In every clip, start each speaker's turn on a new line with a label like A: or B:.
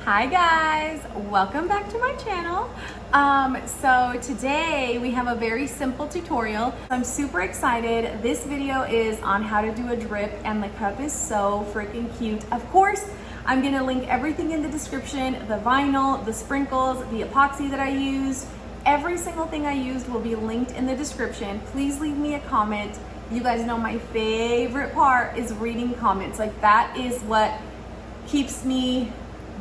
A: Hi guys, welcome back to my channel. So today we have a very simple tutorial. I'm super excited. This video is on how to do a drip and the cup is so freaking cute. Of course, I'm gonna link everything in the description, the vinyl, the sprinkles, the epoxy that I used. Every single thing I used will be linked in the description. Please leave me a comment. You guys know my favorite part is reading comments. Like that is what keeps me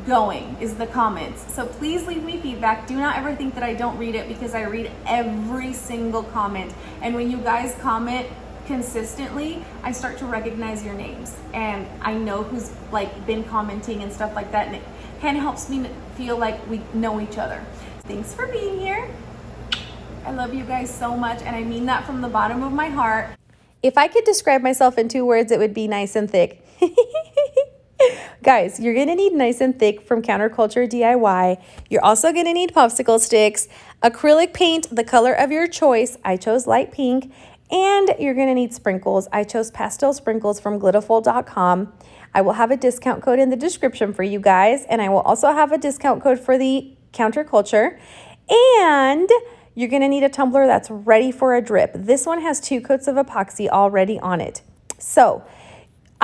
A: going, is the comments. So please leave me feedback. Do not ever think that I don't read it, because I read every single comment. And when you guys comment consistently, I start to recognize your names and I know who's like been commenting and stuff like that, and it kind of helps me feel like we know each other. Thanks for being here. I love you guys so much, and I mean that from the bottom of my heart.
B: If I could describe myself in 2 words, it would be nice and thick. Guys, you're gonna need nice and thick from Counterculture DIY. You're also gonna need popsicle sticks, acrylic paint, the color of your choice. I chose light pink. And you're gonna need sprinkles. I chose pastel sprinkles from glitterful.com. I will have a discount code in the description for you guys. And I will also have a discount code for the Counterculture. And you're gonna need a tumbler that's ready for a drip. This one has 2 coats of epoxy already on it. So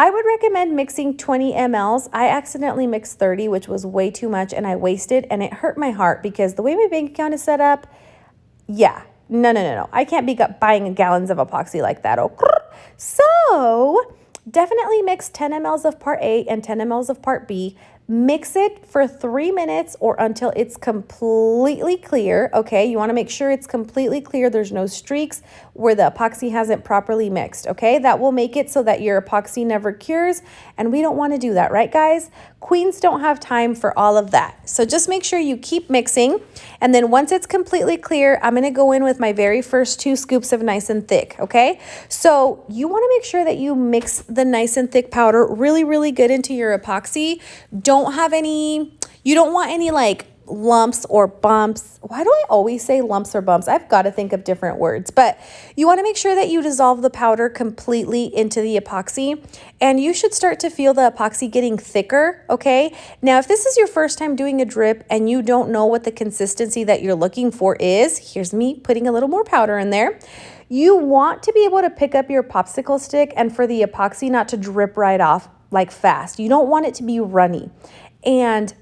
B: I would recommend mixing 20 mLs. I accidentally mixed 30, which was way too much, and I wasted, and it hurt my heart because the way my bank account is set up, yeah, no. I can't be buying gallons of epoxy like that. Oh, so definitely mix 10 mLs of part A and 10 mLs of part B. Mix it for 3 minutes or until it's completely clear, okay? You wanna make sure it's completely clear. There's no streaks where the epoxy hasn't properly mixed, okay? That will make it so that your epoxy never cures, and we don't wanna do that, right, guys? Queens don't have time for all of that. So just make sure you keep mixing, and then once it's completely clear, I'm gonna go in with my very first 2 scoops of nice and thick, okay? So you wanna make sure that you mix the nice and thick powder really, really good into your epoxy. You don't want any like lumps or bumps. Why do I always say lumps or bumps? I've got to think of different words, but you want to make sure that you dissolve the powder completely into the epoxy, and you should start to feel the epoxy getting thicker, okay? Now, if this is your first time doing a drip and you don't know what the consistency that you're looking for is, here's me putting a little more powder in there. You want to be able to pick up your popsicle stick and for the epoxy not to drip right off like fast. You don't want it to be runny. And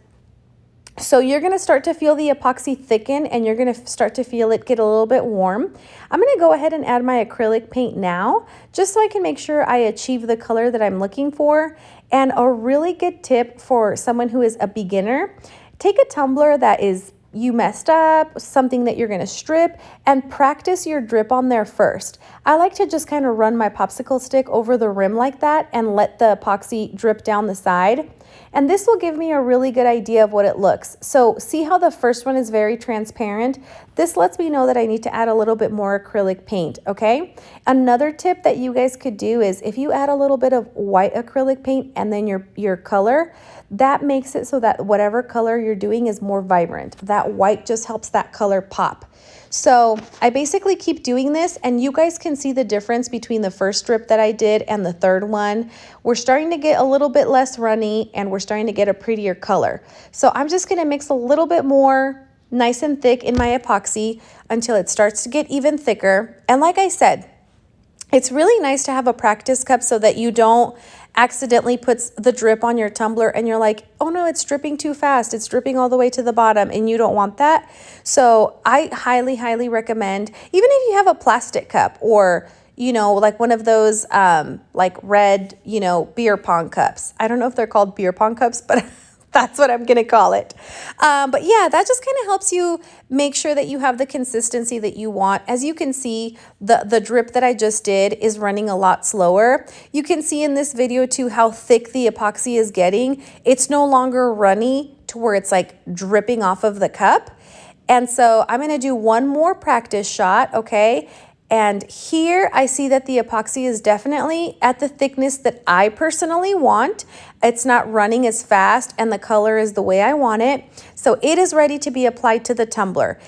B: so you're going to start to feel the epoxy thicken, and you're going to start to feel it get a little bit warm. I'm going to go ahead and add my acrylic paint now, just so I can make sure I achieve the color that I'm looking for. And a really good tip for someone who is a beginner, take a tumbler that is you messed up, something that you're going to strip, and practice your drip on there first. I like to just kind of run my popsicle stick over the rim like that and let the epoxy drip down the side. And this will give me a really good idea of what it looks. So see how the first one is very transparent? This lets me know that I need to add a little bit more acrylic paint, okay? Another tip that you guys could do is if you add a little bit of white acrylic paint and then your color, that makes it so that whatever color you're doing is more vibrant. That white just helps that color pop. So I basically keep doing this, and you guys can see the difference between the first strip that I did and the third one. We're starting to get a little bit less runny, and we're starting to get a prettier color. So I'm just going to mix a little bit more nice and thick in my epoxy until it starts to get even thicker. And like I said, it's really nice to have a practice cup so that you don't accidentally put the drip on your tumbler and you're like, oh no, it's dripping too fast. It's dripping all the way to the bottom, and you don't want that. So I highly, highly recommend, even if you have a plastic cup or, you know, like one of those like red, you know, beer pong cups. I don't know if they're called beer pong cups, but that's what I'm going to call it. But yeah, that just kind of helps you make sure that you have the consistency that you want. As you can see, the drip that I just did is running a lot slower. You can see in this video too how thick the epoxy is getting. It's no longer runny to where it's like dripping off of the cup. And so I'm going to do one more practice shot, okay? And here I see that the epoxy is definitely at the thickness that I personally want. It's not running as fast, and the color is the way I want it. So it is ready to be applied to the tumbler.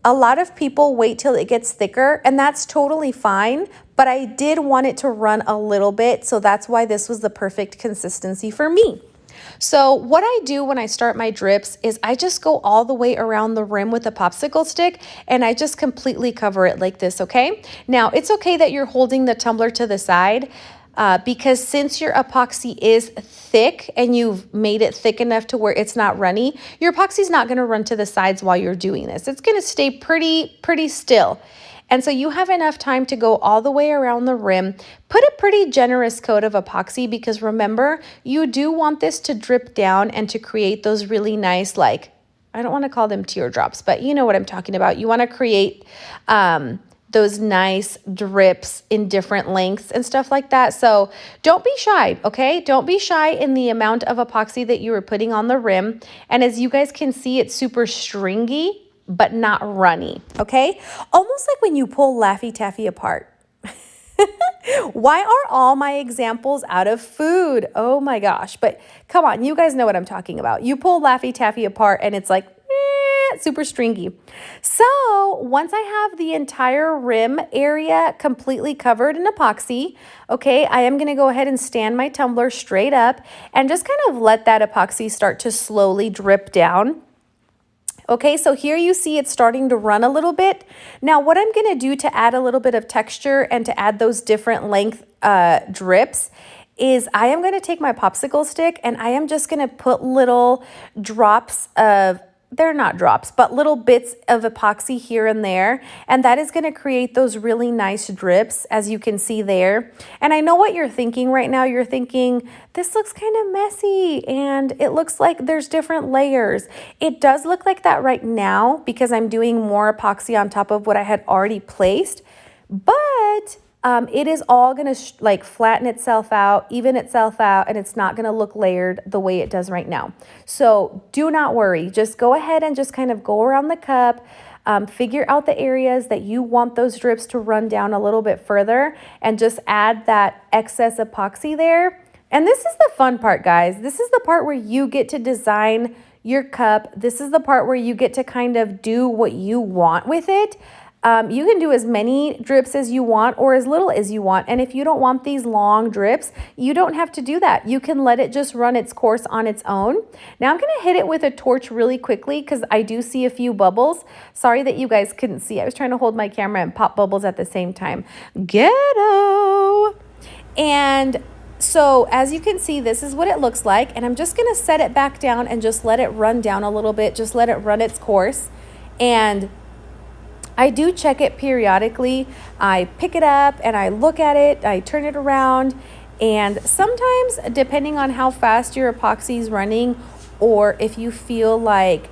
B: A lot of people wait till it gets thicker, and that's totally fine, but I did want it to run a little bit, so that's why this was the perfect consistency for me. So what I do when I start my drips is I just go all the way around the rim with a popsicle stick and I just completely cover it like this, okay? Now, it's okay that you're holding the tumbler to the side because since your epoxy is thick and you've made it thick enough to where it's not runny, your epoxy is not gonna run to the sides while you're doing this. It's gonna stay pretty still. And so you have enough time to go all the way around the rim. Put a pretty generous coat of epoxy because remember, you do want this to drip down and to create those really nice, like, I don't want to call them teardrops, but you know what I'm talking about. You want to create those nice drips in different lengths and stuff like that. So don't be shy, okay? Don't be shy in the amount of epoxy that you are putting on the rim. And as you guys can see, it's super stringy, but not runny, okay? Almost like when you pull Laffy Taffy apart. Why are all my examples out of food? Oh my gosh, but come on, you guys know what I'm talking about. You pull Laffy Taffy apart and it's like super stringy. So once I have the entire rim area completely covered in epoxy, okay, I am gonna go ahead and stand my tumbler straight up and just kind of let that epoxy start to slowly drip down. Okay, so here you see it's starting to run a little bit. Now what I'm gonna do to add a little bit of texture and to add those different length drips is I am gonna take my popsicle stick and I am just gonna put little drops of, they're not drops, but little bits of epoxy here and there. And that is gonna create those really nice drips, as you can see there. And I know what you're thinking right now. You're thinking, this looks kind of messy and it looks like there's different layers. It does look like that right now because I'm doing more epoxy on top of what I had already placed. But it is all gonna like flatten itself out, even itself out, and it's not gonna look layered the way it does right now. So do not worry, just go ahead and just kind of go around the cup, figure out the areas that you want those drips to run down a little bit further and just add that excess epoxy there. And this is the fun part, guys. This is the part where you get to design your cup. This is the part where you get to kind of do what you want with it. You can do as many drips as you want or as little as you want. And if you don't want these long drips, you don't have to do that. You can let it just run its course on its own. Now I'm going to hit it with a torch really quickly because I do see a few bubbles. Sorry that you guys couldn't see. I was trying to hold my camera and pop bubbles at the same time. Ghetto! And so as you can see, this is what it looks like. And I'm just going to set it back down and just let it run down a little bit. Just let it run its course. And I do check it periodically. I pick it up and I look at it, I turn it around, and sometimes depending on how fast your epoxy is running or if you feel like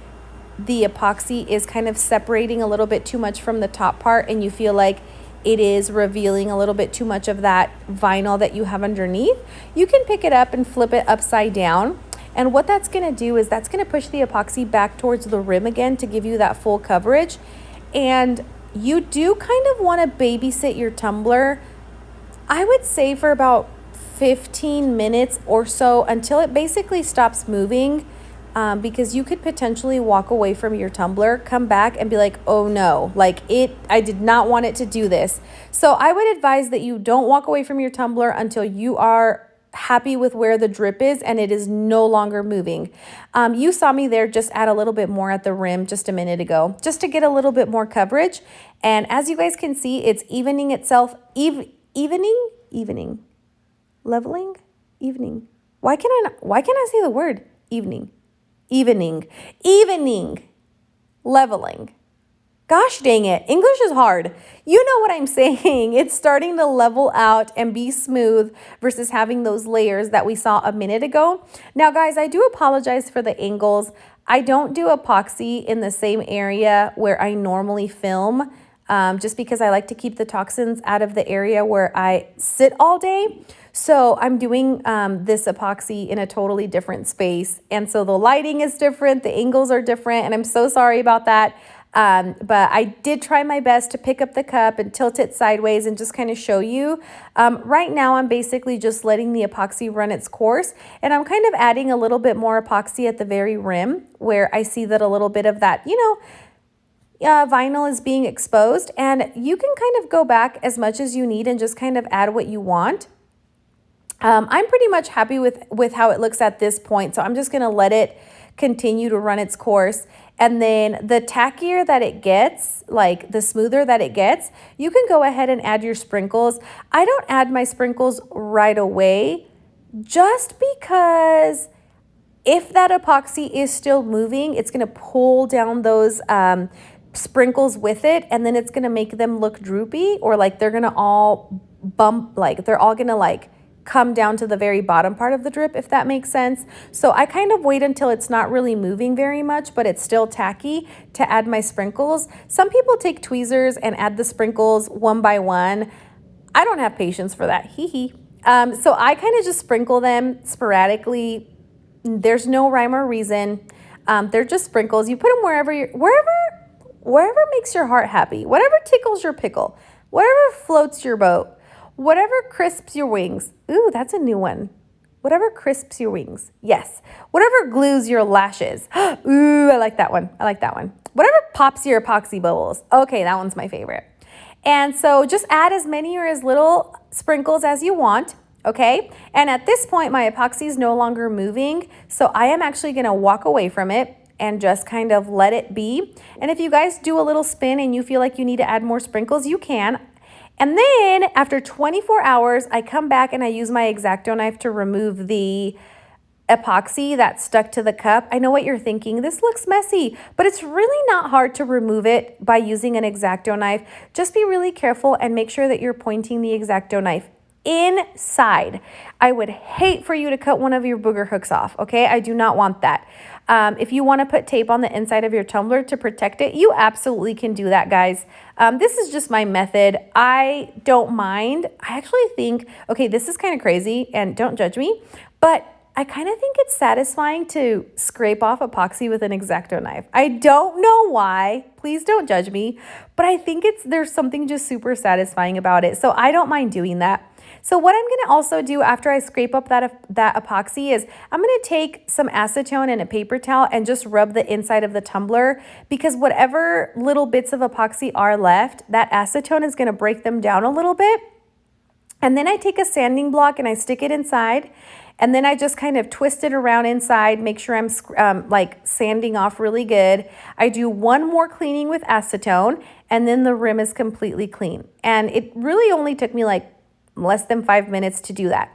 B: the epoxy is kind of separating a little bit too much from the top part and you feel like it is revealing a little bit too much of that vinyl that you have underneath, you can pick it up and flip it upside down. And what that's gonna do is that's gonna push the epoxy back towards the rim again to give you that full coverage. And you do kind of want to babysit your tumbler, I would say for about 15 minutes or so until it basically stops moving, because you could potentially walk away from your tumbler, come back and be like, oh no, like I did not want it to do this. So I would advise that you don't walk away from your tumbler until you are happy with where the drip is and it is no longer moving. You saw me there just add a little bit more at the rim just a minute ago, just to get a little bit more coverage. And as you guys can see, it's evening itself, evening, leveling, evening. Why can't I say the word evening, leveling. Gosh dang it, English is hard. You know what I'm saying. It's starting to level out and be smooth versus having those layers that we saw a minute ago. Now guys, I do apologize for the angles. I don't do epoxy in the same area where I normally film, just because I like to keep the toxins out of the area where I sit all day. So I'm doing this epoxy in a totally different space. And so the lighting is different, the angles are different, and I'm so sorry about that. But I did try my best to pick up the cup and tilt it sideways and just kind of show you. Right now, I'm basically just letting the epoxy run its course, and I'm kind of adding a little bit more epoxy at the very rim where I see that a little bit of that, vinyl is being exposed, and you can kind of go back as much as you need and just kind of add what you want. I'm pretty much happy with how it looks at this point. So I'm just going to let it continue to run its course. And then the tackier that it gets, like the smoother that it gets, you can go ahead and add your sprinkles. I don't add my sprinkles right away just because if that epoxy is still moving, it's going to pull down those sprinkles with it, and then it's going to make them look droopy, or like they're going to all bump, like they're all going to like come down to the very bottom part of the drip, if that makes sense. So I kind of wait until it's not really moving very much, but it's still tacky, to add my sprinkles. Some people take tweezers and add the sprinkles one by one. I don't have patience for that. Hee hee. So I kind of just sprinkle them sporadically. There's no rhyme or reason. They're just sprinkles. You put them wherever makes your heart happy, whatever tickles your pickle, whatever floats your boat, whatever crisps your wings. Ooh, that's a new one. Whatever crisps your wings. Yes. Whatever glues your lashes. Ooh, I like that one. I like that one. Whatever pops your epoxy bubbles. Okay, that one's my favorite. And so just add as many or as little sprinkles as you want. Okay, and at this point, my epoxy is no longer moving, so I am actually going to walk away from it and just kind of let it be. And if you guys do a little spin and you feel like you need to add more sprinkles, you can. And then after 24 hours, I come back and I use my X-Acto knife to remove the epoxy that's stuck to the cup. I know what you're thinking. This looks messy, but it's really not hard to remove it by using an X-Acto knife. Just be really careful and make sure that you're pointing the X-Acto knife inside. I would hate for you to cut one of your booger hooks off, okay? I do not want that. If you want to put tape on the inside of your tumbler to protect it, you absolutely can do that, guys. This is just my method. I don't mind. I actually think, okay, this is kind of crazy, and don't judge me, but I kind of think it's satisfying to scrape off epoxy with an X-Acto knife. I don't know why. Please don't judge me, but I think there's something just super satisfying about it. So I don't mind doing that. So what I'm going to also do after I scrape up that epoxy is I'm going to take some acetone and a paper towel and just rub the inside of the tumbler, because whatever little bits of epoxy are left, that acetone is going to break them down a little bit. And then I take a sanding block and I stick it inside, and then I just kind of twist it around inside, make sure I'm like sanding off really good. I do one more cleaning with acetone, and then the rim is completely clean. And it really only took me like less than 5 minutes to do that.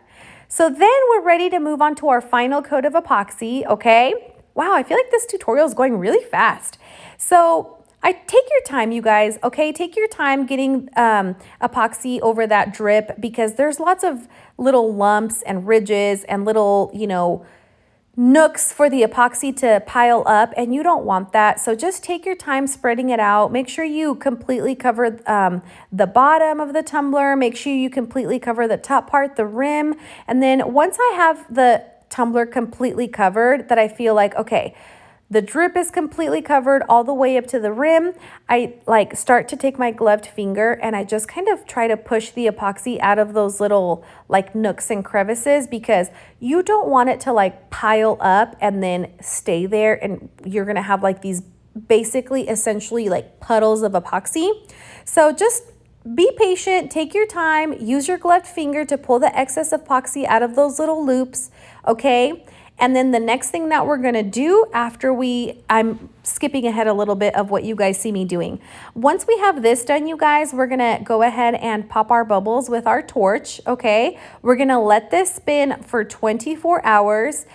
B: So then we're ready to move on to our final coat of epoxy, okay? Wow, I feel like this tutorial is going really fast. So take your time, you guys, okay? Take your time getting epoxy over that drip, because there's lots of little lumps and ridges and little, nooks for the epoxy to pile up, and you don't want that. So just take your time spreading it out. Make sure you completely cover the bottom of the tumbler. Make sure you completely cover the top part, the rim. And then once I have the tumbler completely covered, that I feel like, okay, the drip is completely covered all the way up to the rim, I start to take my gloved finger and I just kind of try to push the epoxy out of those little nooks and crevices, because you don't want it to pile up and then stay there, and you're gonna have these essentially puddles of epoxy. So just be patient, take your time, use your gloved finger to pull the excess epoxy out of those little loops, okay? And then the next thing that we're gonna do after I'm skipping ahead a little bit of what you guys see me doing. Once we have this done, you guys, we're gonna go ahead and pop our bubbles with our torch, okay? We're gonna let this spin for 24 hours.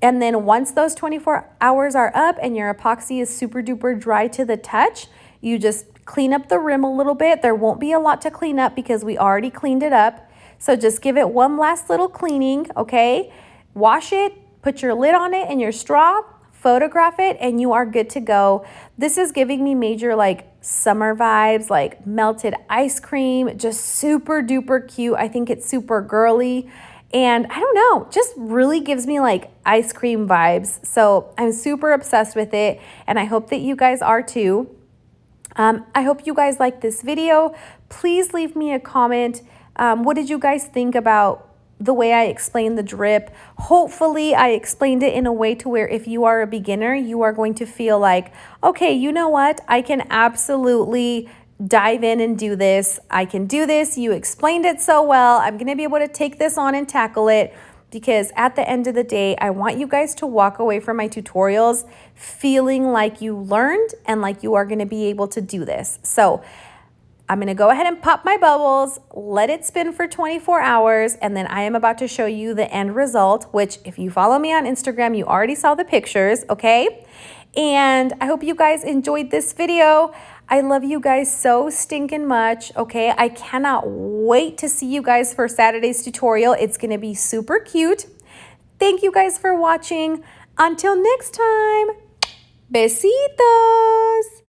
B: And then once those 24 hours are up and your epoxy is super duper dry to the touch, you just clean up the rim a little bit. There won't be a lot to clean up because we already cleaned it up. So just give it one last little cleaning, okay? Wash it. Put your lid on it and your straw, photograph it, and you are good to go. This is giving me major summer vibes, melted ice cream, just super duper cute. I think it's super girly, and I don't know, just really gives me ice cream vibes. So I'm super obsessed with it, and I hope that you guys are too. I hope you guys like this video. Please leave me a comment. What did you guys think about the way I explained the drip? Hopefully I explained it in a way to where if you are a beginner, you are going to feel okay, you know what? I can absolutely dive in and do this. I can do this. You explained it so well. I'm going to be able to take this on and tackle it, because at the end of the day, I want you guys to walk away from my tutorials feeling like you learned and like you are going to be able to do this. So I'm going to go ahead and pop my bubbles, let it spin for 24 hours, and then I am about to show you the end result, which if you follow me on Instagram, you already saw the pictures, okay? And I hope you guys enjoyed this video. I love you guys so stinking much, okay? I cannot wait to see you guys for Saturday's tutorial. It's going to be super cute. Thank you guys for watching. Until next time, besitos.